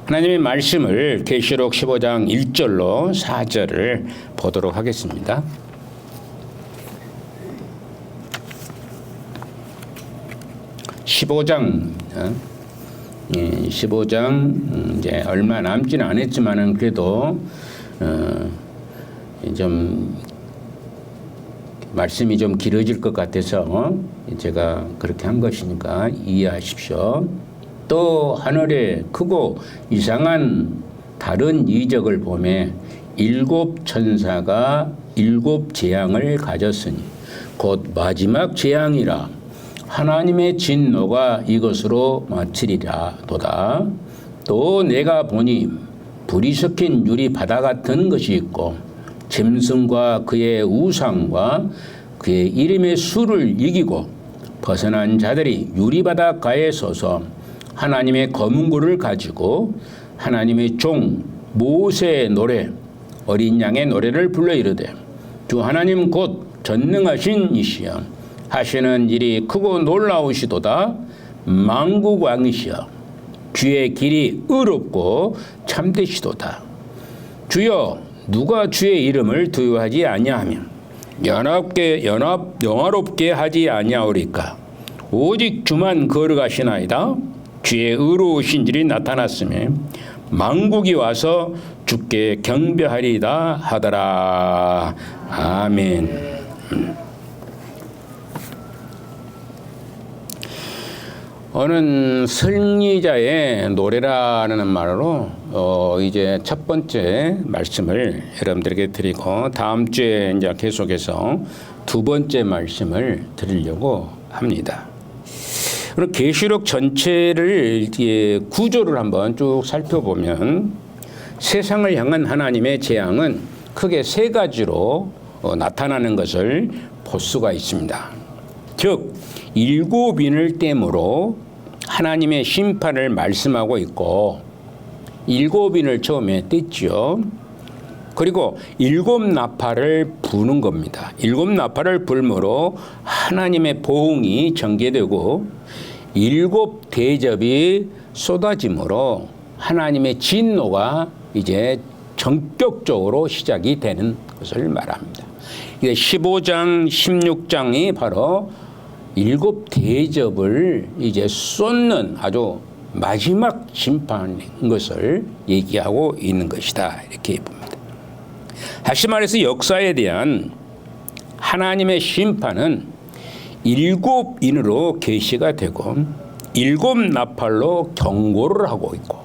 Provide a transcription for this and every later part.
하나님의 말씀을 계시록 15장 1절로 4절을 보도록 하겠습니다. (15장) 이제 얼마 남지는 않았지만은 그래도 좀 말씀이 좀 길어질 것 같아서 제가 그렇게 한 것이니까 이해하십시오. 또 하늘에 크고 이상한 다른 이적을 보매 7 천사가 7 재앙을 가졌으니 곧 마지막 재앙이라 하나님의 진노가 이것으로 마치리라 도다. 또 내가 보니 불이 섞인 유리 바다 같은 것이 있고 짐승과 그의 우상과 그의 이름의 수를 이기고 벗어난 자들이 유리 바닷가에 서서 하나님의 검은 굴을 가지고 하나님의 종 모세의 노래 어린 양의 노래를 불러 이르되 주 하나님 곧 전능하신 이시여 하시는 일이 크고 놀라우시도다. 만국 왕이시여 주의 길이 의롭고 참되시도다. 주여 누가 주의 이름을 두려워하지 아니하며 영화롭게 하지 아니하오리까. 오직 주만 거룩하시나이다. 주의 의로우신 일이 나타났으며 만국이 와서 주께 경배하리이다 하더라. 아멘. 오늘 승리자의 노래라는 말로 이제 첫 번째 말씀을 여러분들에게 드리고 다음 주에 이제 계속해서 두 번째 말씀을 드리려고 합니다. 그럼 계시록 전체를 구조를 한번 쭉 살펴보면 세상을 향한 하나님의 재앙은 크게 세 가지로 나타나는 것을 볼 수가 있습니다. 즉 7인을 땜으로 하나님의 심판을 말씀하고 있고 7인을 처음에 뗐죠. 그리고 7 나팔을 부는 겁니다. 7 나팔을 불므로 하나님의 보응이 전개되고 7 대접이 쏟아짐으로 하나님의 진노가 이제 전격적으로 시작이 되는 것을 말합니다. 15장, 16장이 바로 7 대접을 이제 쏟는 아주 마지막 심판인 것을 얘기하고 있는 것이다. 이렇게 봅니다. 다시 말해서 역사에 대한 하나님의 심판은 7인으로 계시가 되고 7 나팔로 경고를 하고 있고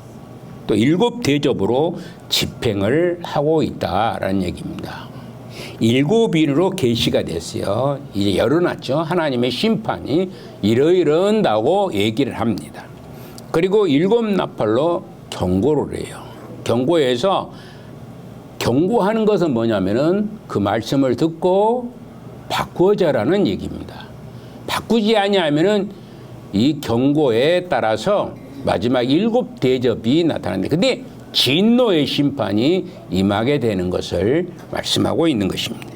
또 7 대접으로 집행을 하고 있다라는 얘기입니다. 7인으로 계시가 됐어요. 이제 열어놨죠. 하나님의 심판이 이러이러한다고 얘기를 합니다. 그리고 7 나팔로 경고를 해요. 경고해서 경고하는 것은 뭐냐면은 그 말씀을 듣고 바꾸자라는 얘기입니다. 바꾸지 아니하면은 이 경고에 따라서 마지막 7 대접이 나타납니다. 근데 진노의 심판이 임하게 되는 것을 말씀하고 있는 것입니다.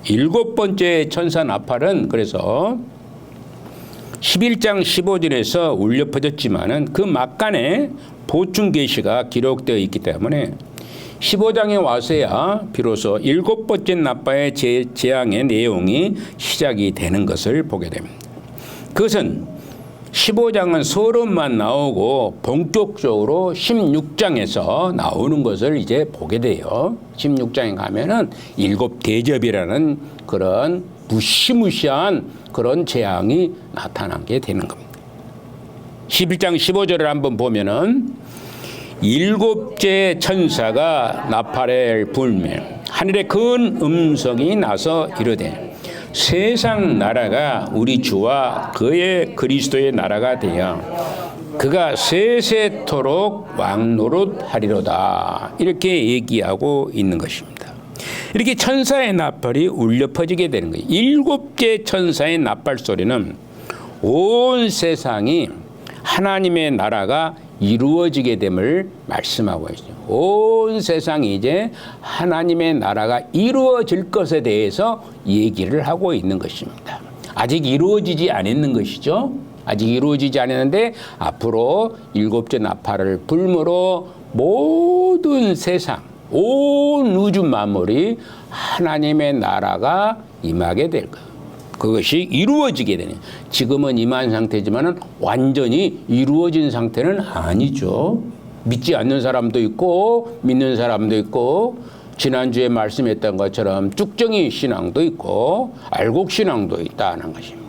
7번째 천사 나팔은 그래서 11장 15절에서 울려 퍼졌지만은 그 막간에 보충 계시가 기록되어 있기 때문에 15장에 와서야 비로소 7번째 나팔의 재앙의 내용이 시작이 되는 것을 보게 됩니다. 그것은 15장은 서론만 나오고 본격적으로 16장에서 나오는 것을 이제 보게 돼요. 16장에 가면은 7 대접이라는 그런 무시무시한 그런 재앙이 나타나게 되는 겁니다. 11장 15절을 한번 보면은 7째 천사가 나팔을 불며 하늘에 큰 음성이 나서 이르되 세상 나라가 우리 주와 그의 그리스도의 나라가 되어 그가 세세토록 왕노릇하리로다. 이렇게 얘기하고 있는 것입니다. 이렇게 천사의 나팔이 울려 퍼지게 되는 거예요. 7개 천사의 나팔 소리는 온 세상이 하나님의 나라가 이루어지게 됨을 말씀하고 있어요. 온 세상이 이제 하나님의 나라가 이루어질 것에 대해서 얘기를 하고 있는 것입니다. 아직 이루어지지 않았는 것이죠. 아직 이루어지지 않았는데 앞으로 일곱째 나팔을 불므로 모든 세상, 온 우주 만물이 하나님의 나라가 임하게 될 거예요. 그것이 이루어지게 되는. 지금은 임한 상태지만은 완전히 이루어진 상태는 아니죠. 믿지 않는 사람도 있고 믿는 사람도 있고 지난주에 말씀했던 것처럼 쭉정이 신앙도 있고 알곡 신앙도 있다는 것입니다.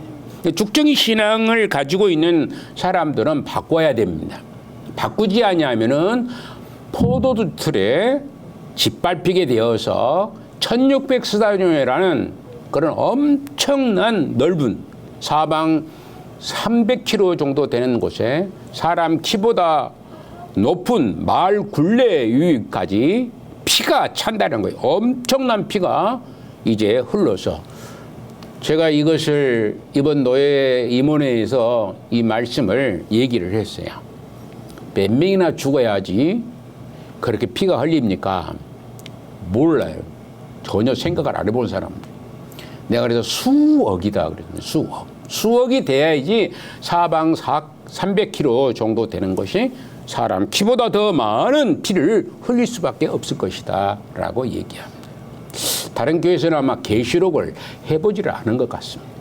쭉정이 신앙을 가지고 있는 사람들은 바꿔야 됩니다. 바꾸지 않으면은 포도주 틀에 짓밟히게 되어서 1600스타디움이라는 그런 엄청난 넓은 사방 300km 정도 되는 곳에 사람 키보다 높은 마을 굴레 위까지 피가 찬다는 거예요. 엄청난 피가 이제 흘러서 제가 이것을 이번 노예 임원회에서 이 말씀을 얘기를 했어요. 몇 명이나 죽어야지 그렇게 피가 흘립니까? 몰라요. 전혀 생각을 안 해본 사람들. 내가 그래서 수억이다 그랬는데 수억이 돼야지 사방 300km 정도 되는 것이 사람 키보다 더 많은 피를 흘릴 수밖에 없을 것이다 라고 얘기합니다. 다른 교회에서는 아마 계시록을 해보지를 않은 것 같습니다.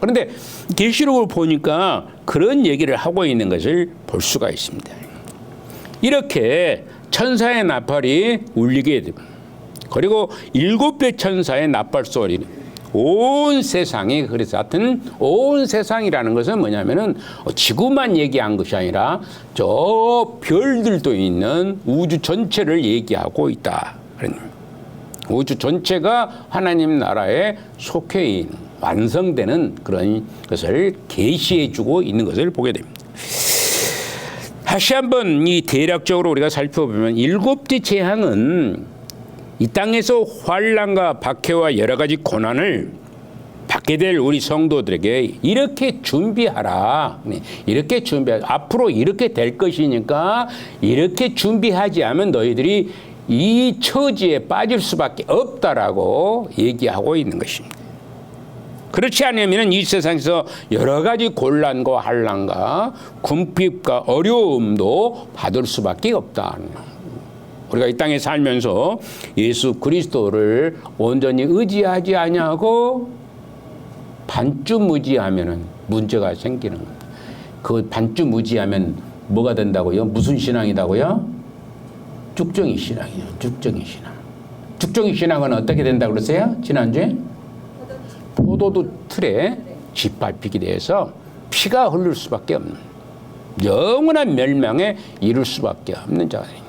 그런데 계시록을 보니까 그런 얘기를 하고 있는 것을 볼 수가 있습니다. 이렇게 천사의 나팔이 울리게 되고 그리고 7배 천사의 나팔 소리는 온 세상이 그래서 하여튼 온 세상이라는 것은 뭐냐면은 지구만 얘기한 것이 아니라 저 별들도 있는 우주 전체를 얘기하고 있다. 우주 전체가 하나님 나라에 속해 있는 완성되는 그런 것을 계시해 주고 있는 것을 보게 됩니다. 다시 한번 이 대략적으로 우리가 살펴보면 7째 재앙은 이 땅에서 환난과 박해와 여러 가지 고난을 받게 될 우리 성도들에게 이렇게 준비하라. 이렇게 준비하라. 앞으로 이렇게 될 것이니까 이렇게 준비하지 않으면 너희들이 이 처지에 빠질 수밖에 없다라고 얘기하고 있는 것입니다. 그렇지 않으면 이 세상에서 여러 가지 곤란과 환난과 궁핍과 어려움도 받을 수밖에 없다. 우리가 이 땅에 살면서 예수 그리스도를 온전히 의지하지 아니하고 반쯤무지하면은 문제가 생기는 겁니다. 그 반쯤무지하면 뭐가 된다고요? 무슨 신앙이다고요? 쭉정이 신앙이요. 쭉정이 신앙. 쭉정이 신앙은 어떻게 된다고 그랬어요? 지난주에? 포도주 틀에 짓밟히게 돼서 피가 흐를 수밖에 없는 영원한 멸망에 이를 수밖에 없는 자들이에요.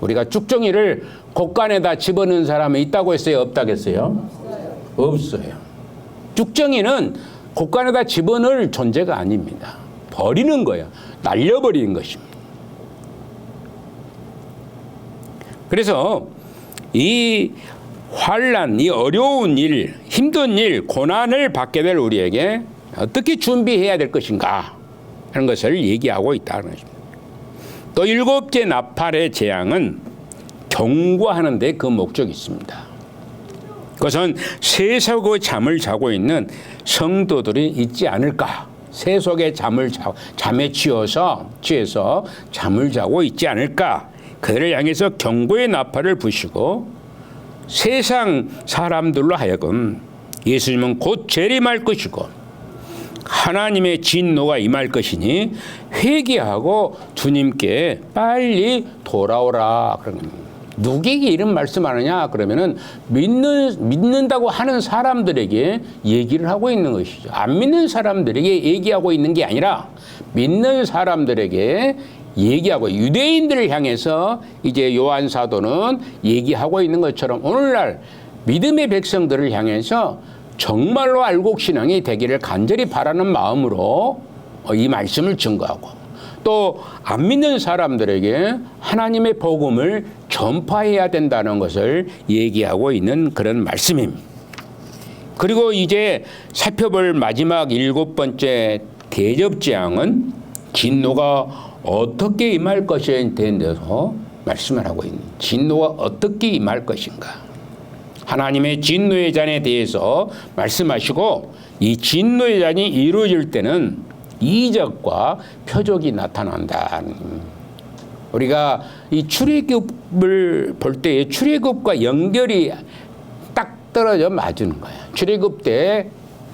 우리가 쭉정이를 곡간에다 집어넣은 사람이 있다고 했어요? 없다고 했어요? 없어요. 쭉정이는 곡간에다 집어넣을 존재가 아닙니다. 버리는 거예요. 날려버리는 것입니다. 그래서 이 환난, 이 어려운 일, 힘든 일, 고난을 받게 될 우리에게 어떻게 준비해야 될 것인가 하는 것을 얘기하고 있다는 것입니다. 또 7째 나팔의 재앙은 경고하는 데 그 목적이 있습니다. 그것은 세속의 잠을 자고 있는 성도들이 있지 않을까. 세속의 잠에 취해서 잠을 자고 있지 않을까. 그들을 향해서 경고의 나팔을 부시고 세상 사람들로 하여금 예수님은 곧 재림할 것이고 하나님의 진노가 임할 것이니 회개하고 주님께 빨리 돌아오라. 누구에게 이런 말씀하느냐? 그러면은 믿는다고 하는 사람들에게 얘기를 하고 있는 것이죠. 안 믿는 사람들에게 얘기하고 있는 게 아니라 믿는 사람들에게 얘기하고 유대인들을 향해서 이제 요한 사도는 얘기하고 있는 것처럼 오늘날 믿음의 백성들을 향해서 정말로 알곡 신앙이 되기를 간절히 바라는 마음으로 이 말씀을 증거하고 또 안 믿는 사람들에게 하나님의 복음을 전파해야 된다는 것을 얘기하고 있는 그런 말씀입니다. 그리고 이제 살펴볼 마지막 7번째 대접재앙은 진노가 어떻게 임할 것에 대해서 말씀을 하고 있는 진노가 어떻게 임할 것인가. 하나님의 진노의 잔에 대해서 말씀하시고 이 진노의 잔이 이루어질 때는 이적과 표적이 나타난다. 우리가 이 출애굽을 볼 때 출애굽과 연결이 딱 떨어져 맞는 거야. 출애굽 때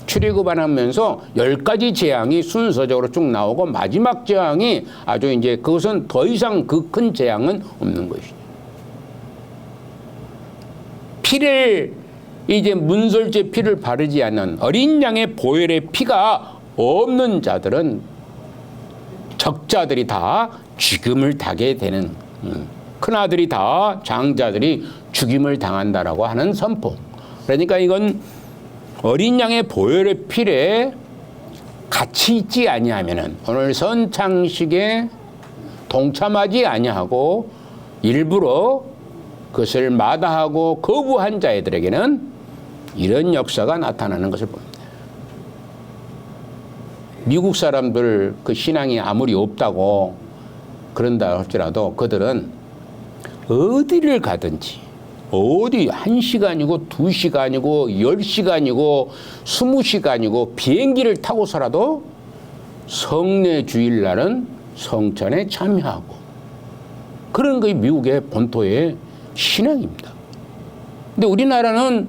출애굽 안 하면서 10가지 재앙이 순서적으로 쭉 나오고 마지막 재앙이 아주 이제 그것은 더 이상 그 큰 재앙은 없는 것이죠. 피를 이제 문설주의 피를 바르지 않는 어린 양의 보혈의 피가 없는 자들은 적자들이 다 죽임을 당하게 되는 큰아들이 다 장자들이 죽임을 당한다라고 하는 선포. 그러니까 이건 어린 양의 보혈의 피에 같이 있지 아니하면은 오늘 선창식에 동참하지 아니하고 일부러 그것을 마다하고 거부한 자들에게는 이런 역사가 나타나는 것을 봅니다. 미국 사람들 그 신앙이 아무리 없다고 그런다 할지라도 그들은 어디를 가든지 어디 1시간이고 2시간이고 10시간이고 20시간이고 비행기를 타고서라도 성례 주일날은 성찬에 참여하고 그런 게 미국의 본토의 신앙입니다. 근데 우리나라는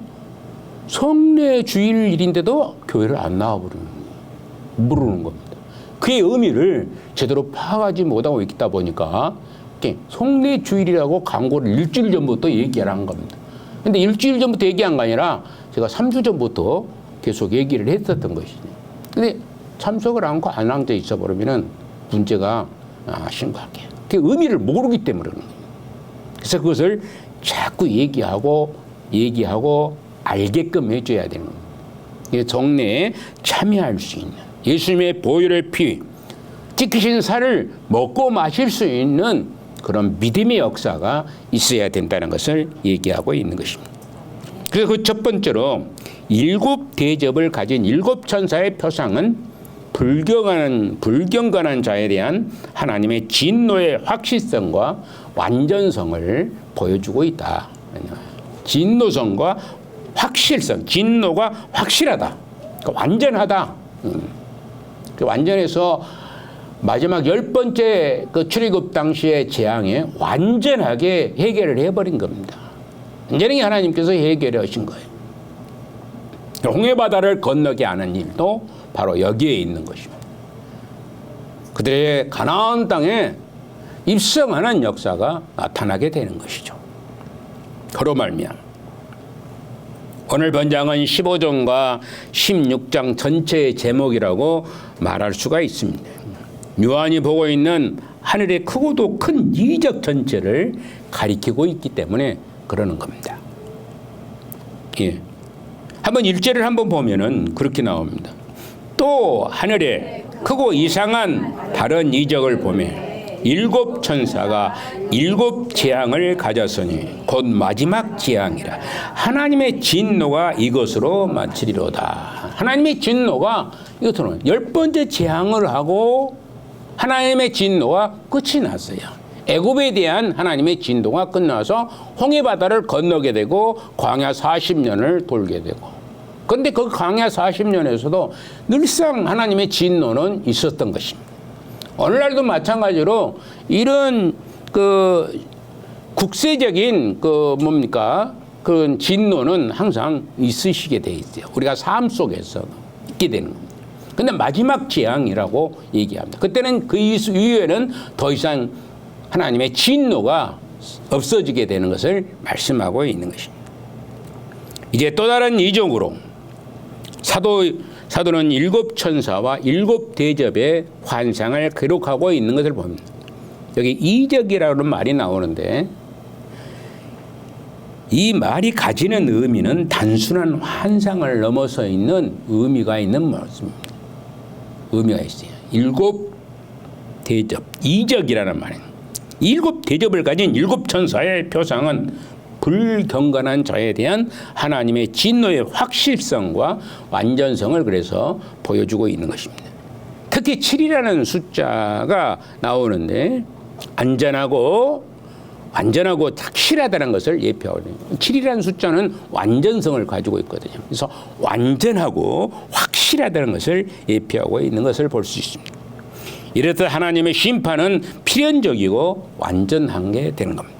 성례 주일인데도 교회를 안 나와버리는 모르는 겁니다. 그의 의미를 제대로 파악하지 못하고 있다 보니까 성례 주일이라고 광고를 일주일 전부터 얘기를 한 겁니다. 근데 일주일 전부터 얘기한 거 아니라 제가 3주 전부터 계속 얘기를 했었던 것이죠. 근데 참석을 않고 안 앉아 있어 버리면은 문제가 심각해요. 그 의미를 모르기 때문에 그런 거예요. 그래서 그것을 자꾸 얘기하고 알게끔 해줘야 되는 겁니다. 정례에 참여할 수 있는 예수님의 보혈의 피, 찢기신 살을 먹고 마실 수 있는 그런 믿음의 역사가 있어야 된다는 것을 얘기하고 있는 것입니다. 그래서 그 첫 번째로 7대접을 가진 7천사의 표상은 불경건한 자에 대한 하나님의 진노의 확실성과 완전성을 보여주고 있다. 진노성과 확실성, 진노가 확실하다. 그러니까 완전하다. 완전해서 마지막 10번째 그 출애굽 당시의 재앙에 완전하게 해결을 해버린 겁니다. 완전히 하나님께서 해결해 하신 거예요. 홍해바다를 건너게 하는 일도 바로 여기에 있는 것입니다. 그들의 가나안 땅에 입성하는 역사가 나타나게 되는 것이죠. 그로 말미암아 오늘 본장은 15장과 16장 전체의 제목이라고 말할 수가 있습니다. 요한이 보고 있는 하늘의 크고도 큰 이적 전체를 가리키고 있기 때문에 그러는 겁니다. 예. 한번 1절을 한번 보면은 그렇게 나옵니다. 또 하늘에 크고 이상한 다른 이적을 보며 7 천사가 7 재앙을 가졌으니 곧 마지막 재앙이라 하나님의 진노가 이것으로 마치리로다. 하나님의 진노가 이것으로 10번째 재앙을 하고 하나님의 진노가 끝이 났어요. 애굽에 대한 하나님의 진노가 끝나서 홍해바다를 건너게 되고 광야 40년을 돌게 되고 그런데 그 광야 40년에서도 늘상 하나님의 진노는 있었던 것입니다. 오늘날도 마찬가지로 이런 그 국세적인 그 그 진노는 항상 있으시게 돼 있어요. 우리가 삶 속에서 있게 되는 겁니다. 근데 마지막 재앙이라고 얘기합니다. 그때는 그 이후에는 더 이상 하나님의 진노가 없어지게 되는 것을 말씀하고 있는 것입니다. 이제 또 다른 이적으로 사도는 7 천사와 7 대접의 환상을 기록하고 있는 것을 봅니다. 여기 이적이라는 말이 나오는데 이 말이 가지는 의미는 단순한 환상을 넘어서 있는 의미가 있는 말씀입니다. 의미가 있어요. 7 대접, 이적이라는 말입니다. 7 대접을 가진 7 천사의 표상은 불경건한 자에 대한 하나님의 진노의 확실성과 완전성을 그래서 보여주고 있는 것입니다. 특히 7이라는 숫자가 나오는데 안전하고 완전하고 확실하다는 것을 예표하거든요. 7이라는 숫자는 완전성을 가지고 있거든요. 그래서 완전하고 확실하다는 것을 예표하고 있는 것을 볼 수 있습니다. 이렇듯 하나님의 심판은 필연적이고 완전한 게 되는 겁니다.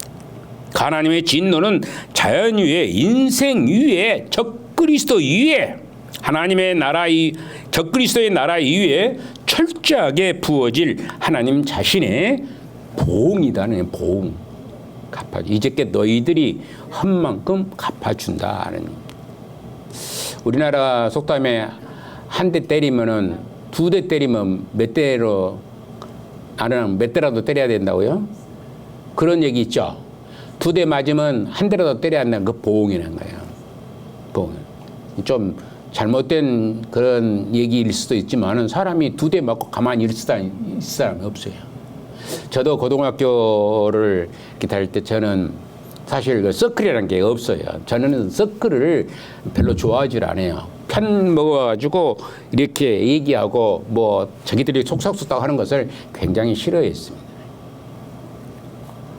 하나님의 진노는 자연 위에, 인생 위에, 적그리스도 위에, 하나님의 나라 적그리스도의 나라 이외에 철저하게 부어질 하나님 자신의 보응이다는 보응. 갚아줘. 이제께 너희들이 한 만큼 갚아준다는. 우리나라 속담에 한 대 때리면은 2대 때리면 몇 대로 나는 몇 대라도 때려야 된다고요? 그런 얘기 있죠. 2대 맞으면 한 대라도 때려야 한다는 그 보응이라는 거예요. 보응. 좀 잘못된 그런 얘기일 수도 있지만은 사람이 2대 맞고 가만히 있을 사람이 없어요. 저도 고등학교를 이렇게 다닐 때 저는 사실 그 서클이라는 게 없어요. 저는 서클을 별로 좋아하지 않아요. 편 먹어가지고 이렇게 얘기하고 뭐 자기들이 속삭속삭 하는 것을 굉장히 싫어했습니다.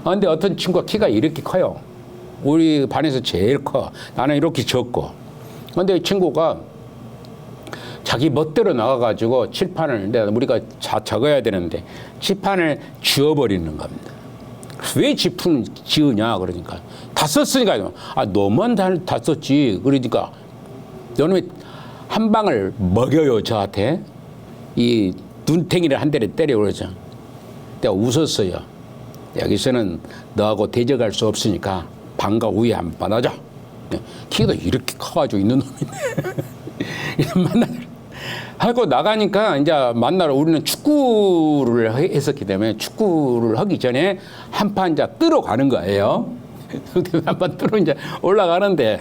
그런데 어떤 친구가 키가 이렇게 커요. 우리 반에서 제일 커. 나는 이렇게 적고. 그런데 이 친구가 자기 멋대로 나가가지고 칠판을 우리가 적어야 되는데 칠판을 지워버리는 겁니다. 왜 칠판 지우냐 그러니까 다 썼으니까 너만 다 썼지. 그러니까 너는 한 방을 먹여요 저한테. 이 눈탱이를 한 대를 때려 그러죠. 내가 웃었어요. 여기서는 너하고 대적할 수 없으니까 방과 후에 한 번 받아줘. 키가 이렇게 커가지고 있는 놈이네. 하고 나가니까 이제 만나러 우리는 축구를 했었기 때문에 축구를 하기 전에 한 판 이제 뜨러 가는 거예요. 한 판 뜨러 이제 올라가는데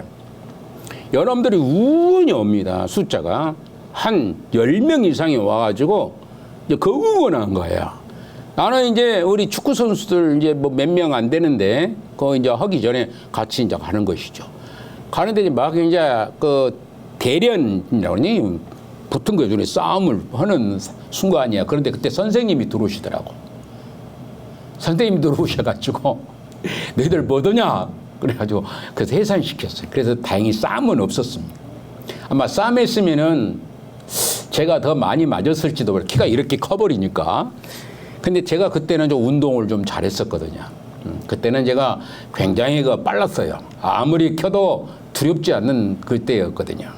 여러분들이 우은이 옵니다. 숫자가 한 10명 이상이 와가지고 이제 응원한 거예요. 나는 이제 우리 축구 선수들 이제 뭐 몇 명 안 되는데 그거 이제 하기 전에 같이 이제 가는 것이죠. 가는데 막 이제 그 대련이라고 하니 붙은 거에 싸움을 하는 순간이야. 그런데 그때 선생님이 들어오시더라고. 선생님이 들어오셔가지고 너희들 뭐더냐? 그래가지고 그래서 해산시켰어요. 그래서 다행히 싸움은 없었습니다. 아마 싸움했으면은 제가 더 많이 맞았을지도 몰라요. 키가 이렇게 커버리니까. 근데 제가 그때는 좀 운동을 좀 잘했었거든요. 그때는 제가 굉장히 빨랐어요. 아무리 켜도 두렵지 않는 그때였거든요.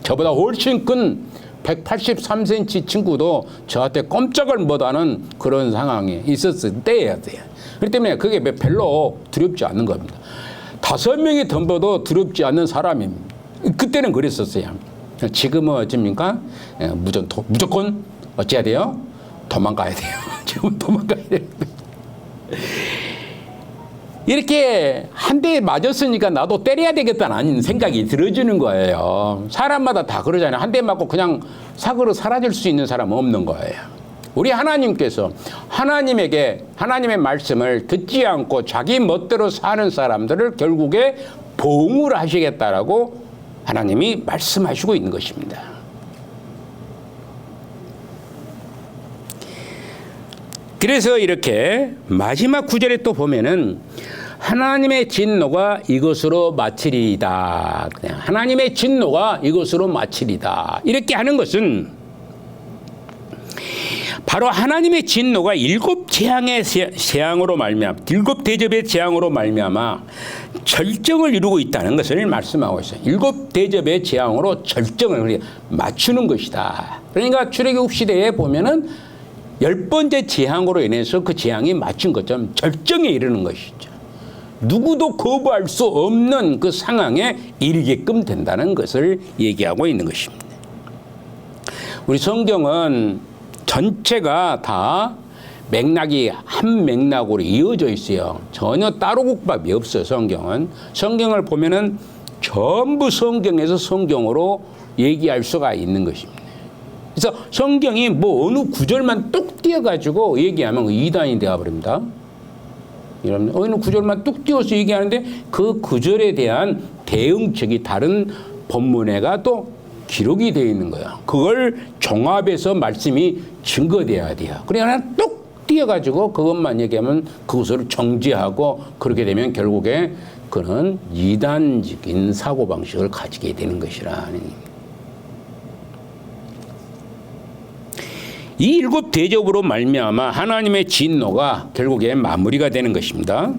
저보다 훨씬 큰 183cm 친구도 저한테 꼼짝을 못하는 그런 상황에 있었을 때였어요. 그렇기 때문에 그게 별로 두렵지 않는 겁니다. 5명이 덤벼도 두렵지 않는 사람입니다. 그때는 그랬었어요. 지금은 어쩝니까? 무조건 어찌해야 돼요? 도망가야 돼요. 지금 도망가야 돼요. 이렇게 한 대 맞았으니까 나도 때려야 되겠다는 생각이 들어지는 거예요. 사람마다 다 그러잖아요. 한 대 맞고 그냥 사고로 사라질 수 있는 사람은 없는 거예요. 우리 하나님께서 하나님에게 하나님의 말씀을 듣지 않고 자기 멋대로 사는 사람들을 결국에 보응을 하시겠다라고 하나님이 말씀하시고 있는 것입니다. 그래서 이렇게 마지막 구절에 또 보면은 하나님의 진노가 이것으로 마치리이다. 하나님의 진노가 이것으로 마치리다. 이렇게 하는 것은 바로 하나님의 진노가 7재앙의 재앙으로 말미암아 7대접의 재앙으로 말미암아 절정을 이루고 있다는 것을 말씀하고 있어요. 7대접의 재앙으로 절정을 맞추는 것이다. 그러니까 출애굽 시대에 보면은 10번째 재앙으로 인해서 그 재앙이 맞춘 것처럼 절정에 이르는 것이죠. 누구도 거부할 수 없는 그 상황에 이르게끔 된다는 것을 얘기하고 있는 것입니다. 우리 성경은 전체가 다 맥락이 한 맥락으로 이어져 있어요. 전혀 따로 국밥이 없어요. 성경을 보면은 전부 성경에서 성경으로 얘기할 수가 있는 것입니다. 그래서 성경이 뭐 어느 구절만 뚝 띄어가지고 얘기하면 이단이 되어버립니다. 어느 구절만 뚝 띄어서 얘기하는데 그 구절에 대한 대응책이 다른 본문에가 또 기록이 되어 있는 거야. 그걸 종합해서 말씀이 증거돼야 돼요. 그래야 뚝 뛰어가지고 그것만 얘기하면 그것을 정지하고 그렇게 되면 결국에 그는 이단적인 사고방식을 가지게 되는 것이라. 이 일곱 대접으로 말미암아 하나님의 진노가 결국에 마무리가 되는 것입니다.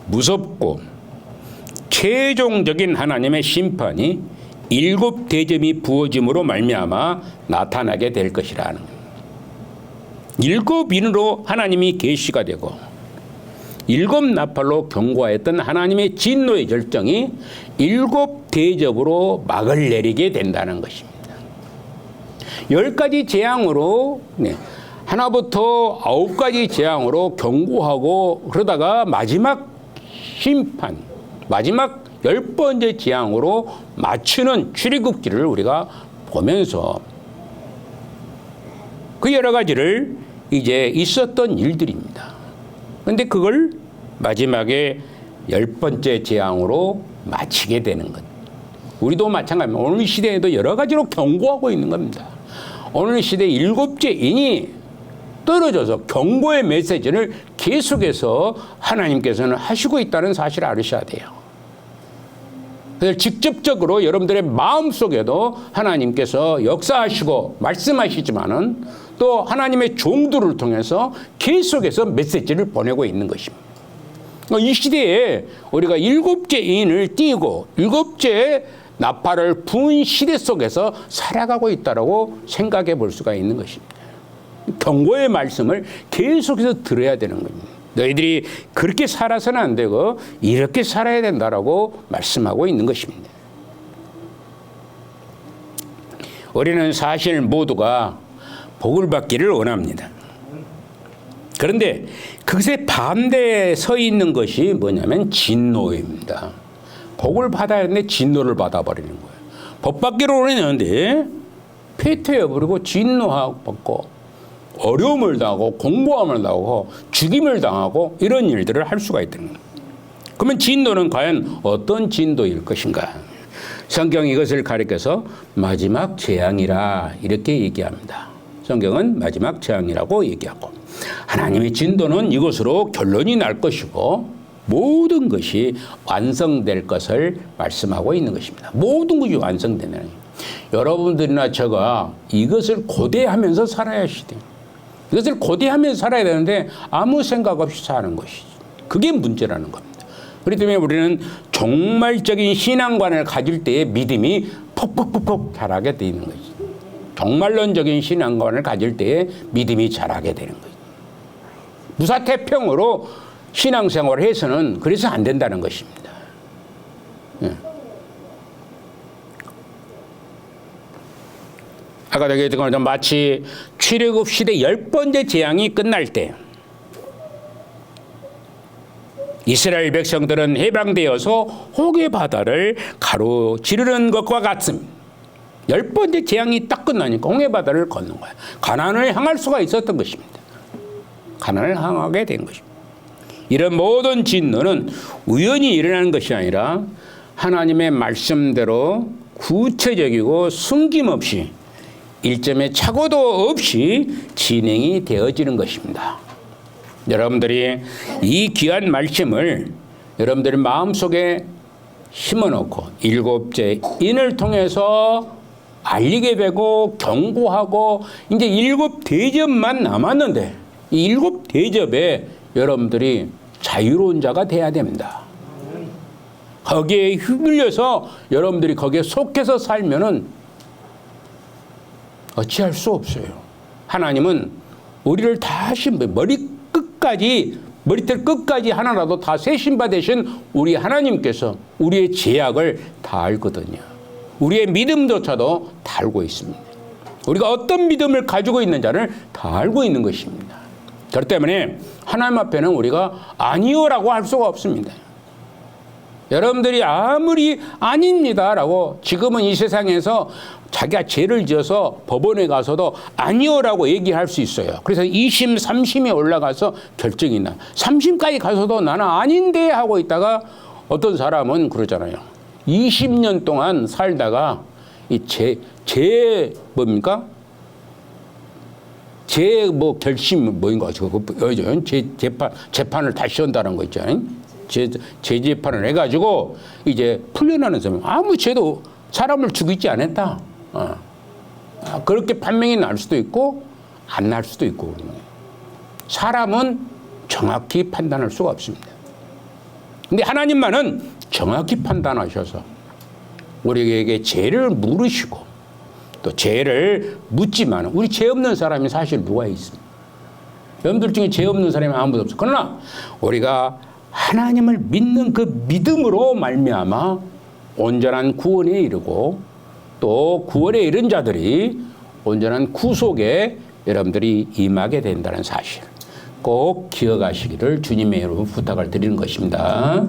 무섭고 최종적인 하나님의 심판이 일곱 대접이 부어짐으로 말미암아 나타나게 될 것이라는 거예요. 일곱 인으로 하나님이 계시가 되고 일곱 나팔로 경고하였던 하나님의 진노의 결정이 일곱 대접으로 막을 내리게 된다는 것입니다. 10가지 재앙으로 하나부터 9가지 재앙으로 경고하고 그러다가 마지막 심판, 마지막 10번째 재앙으로 맞추는 출애굽기를 우리가 보면서 그 여러 가지를 이제 있었던 일들입니다. 그런데 그걸 마지막에 10번째 재앙으로 마치게 되는 것. 우리도 마찬가지입니다. 오늘 시대에도 여러 가지로 경고하고 있는 겁니다. 오늘 시대 7째 인이 떨어져서 경고의 메시지를 계속해서 하나님께서는 하시고 있다는 사실을 알으셔야 돼요. 그래서 직접적으로 여러분들의 마음속에도 하나님께서 역사하시고 말씀하시지만은 또 하나님의 종들을 통해서 계속해서 메시지를 보내고 있는 것입니다. 이 시대에 우리가 7째 인을 띄고 7째 나팔을 부은 시대 속에서 살아가고 있다고 생각해 볼 수가 있는 것입니다. 경고의 말씀을 계속해서 들어야 되는 겁니다. 너희들이 그렇게 살아서는 안 되고 이렇게 살아야 된다라고 말씀하고 있는 것입니다. 우리는 사실 모두가 복을 받기를 원합니다. 그런데 그것에 반대에 서 있는 것이 뭐냐면 진노입니다. 복을 받아야 하는데 진노를 받아버리는 거예요. 복 받기를 원했는데 폐퇴해버리고 진노받고 어려움을 당하고 공고함을 당하고 죽임을 당하고 이런 일들을 할 수가 있다는 거예요. 그러면 진노는 과연 어떤 진노일 것인가? 성경이 이것을 가리켜서 마지막 재앙이라 이렇게 얘기합니다. 성경은 마지막 재앙이라고 얘기하고 하나님의 진노는 이것으로 결론이 날 것이고 모든 것이 완성될 것을 말씀하고 있는 것입니다. 모든 것이 완성되는 거예요. 여러분들이나 제가 이것을 고대하면서 살아야 돼요. 이것을 고대하면서 살아야 되는데 아무 생각 없이 사는 것이죠. 그게 문제라는 겁니다. 그렇기 때문에 우리는 종말적인 신앙관을 가질 때의 믿음이 퍽퍽퍽퍽 자라게 되는 거죠. 종말론적인 신앙관을 가질 때의 믿음이 자라게 되는 거죠. 무사태평으로 신앙생활을 해서는 그래서 안 된다는 것입니다. 아까도 얘기했던 것처럼 마치 출애굽 시대 10번째 재앙이 끝날 때 이스라엘 백성들은 해방되어서 호계 바다를 가로지르는 것과 같습니다. 10번째 재앙이 딱 끝나니까 홍해 바다를 걷는 거예요. 가나안을 향할 수가 있었던 것입니다. 가나안을 향하게 된 것입니다. 이런 모든 진노는 우연히 일어나는 것이 아니라 하나님의 말씀대로 구체적이고 숨김없이 일점의 착오도 없이 진행이 되어지는 것입니다. 여러분들이 이 귀한 말씀을 여러분들의 마음속에 심어놓고 7째 인을 통해서 알리게 되고 경고하고 이제 7대접만 남았는데 이 7대접에 여러분들이 자유로운 자가 돼야 됩니다. 거기에 휘둘려서 여러분들이 거기에 속해서 살면은 어찌할 수 없어요. 하나님은 우리를 다시 머리털 끝까지 하나라도 다 세신바 되신 우리 하나님께서 우리의 죄악을 다 알거든요. 우리의 믿음조차도 다 알고 있습니다. 우리가 어떤 믿음을 가지고 있는지를 다 알고 있는 것입니다. 그렇기 때문에 하나님 앞에는 우리가 아니요라고 할 수가 없습니다. 여러분들이 아무리 아닙니다라고 지금은 이 세상에서 자기가 죄를 지어서 법원에 가서도 아니요라고 얘기할 수 있어요. 그래서 2심, 3심에 올라가서 결정이 나. 3심까지 가서도 나는 아닌데 하고 있다가 어떤 사람은 그러잖아요. 20년 동안 살다가 이 뭡니까? 뭐 결심 뭐인가 재판을 다시 한다는 거 있잖아요. 재재판을 해가지고 이제 풀려나는 사람 아무 죄도 사람을 죽이지 않았다. 그렇게 판명이 날 수도 있고 안 날 수도 있고. 사람은 정확히 판단할 수가 없습니다. 근데 하나님만은 정확히 판단하셔서 우리에게 죄를 물으시고 또 죄를 묻지만 우리 죄 없는 사람이 사실 누가 있습니까? 여러분들 중에 죄 없는 사람이 아무도 없어요. 그러나 우리가 하나님을 믿는 그 믿음으로 말미암아 온전한 구원에 이르고 또 구원에 이른 자들이 온전한 구속에 여러분들이 임하게 된다는 사실 꼭 기억하시기를 주님의 이름으로 부탁을 드리는 것입니다.